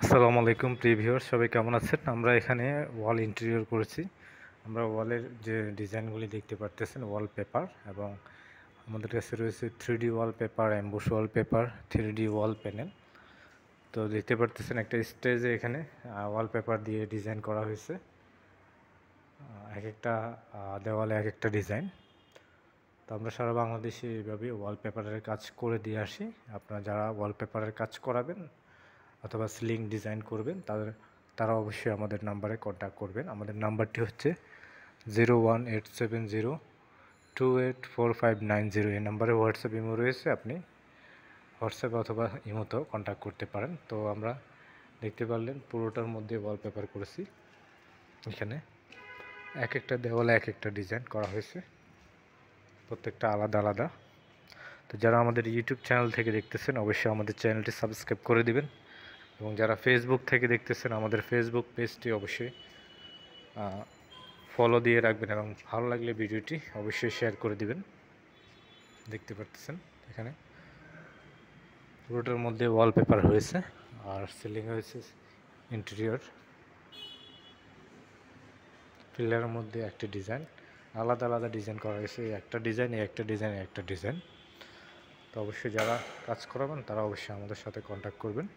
আসসালামু আলাইকুম প্রিয় ভিউয়ার্স, সবাই কেমন আছেন? আমরা এখানে ওয়াল ইন্টেরিয়র করেছি। আমরা ওয়ালের যে ডিজাইনগুলি দেখতে পারতেছেন ওয়ালপেপার, এবং আমাদের কাছে রয়েছে 3D wallpaper, ambush wallpaper, 3D ওয়াল প্যানেল। তো দেখতে পারতেছেন একটা স্টেজে এখানে ওয়ালপেপার দিয়ে ডিজাইন করা হয়েছে। এক একটা দেওয়ালে এক একটা ডিজাইন। তো আমরা সারা বাংলাদেশে এইভাবে ওয়ালপেপারের কাজ করে দিয়ে আসি। আপনারা যারা ওয়ালপেপারের কাজ করাবেন অথবা সিলিং ডিজাইন করবেন তারা অবশ্যই আমাদের নাম্বারে কন্ট্যাক্ট করবেন। আমাদের নাম্বারটি হচ্ছে 01870284590। এই নাম্বারে হোয়াটসঅ্যাপ ইমো রয়েছে, আপনি হোয়াটসঅ্যাপ অথবা ইমোতেও কন্ট্যাক্ট করতে পারেন। তো আমরা দেখতে পারলেন পুরোটার মধ্যে ওয়ালপেপার করেছি। এখানে এক একটা দেওয়ালে এক একটা ডিজাইন করা হয়েছে, প্রত্যেকটা আলাদা আলাদা। তো যারা আমাদের ইউটিউব চ্যানেল থেকে দেখতেছেন অবশ্যই আমাদের চ্যানেলটি সাবস্ক্রাইব করে দিবেন, এবং যারা ফেসবুক থেকে দেখতেছেন আমাদের ফেসবুক পেজটি অবশ্যই ফলো দিয়ে রাখবেন, এবং ভালো লাগলে ভিডিওটি অবশ্যই শেয়ার করে দিবেন। দেখতে পাচ্ছেন এখানে পুরোটার মধ্যে ওয়ালপেপার হয়েছে, আর সিলিং হয়েছে ইন্টেরিয়র। পিলারের মধ্যে একটি ডিজাইন, আলাদা আলাদা ডিজাইন করা হয়েছে, একটা ডিজাইন একটা ডিজাইন একটা ডিজাইন। তো অবশ্যই যারা কাজ করাবেন তারা অবশ্যই আমাদের সাথে কন্ট্যাক্ট করবেন।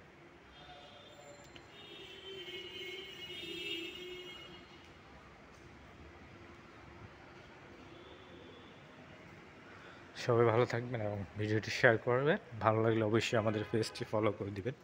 সবাই ভালো থাকবেন এবং ভিডিওটি শেয়ার করবেন। ভালো লাগলে অবশ্যই আমাদের পেজটি ফলো করে দিবেন।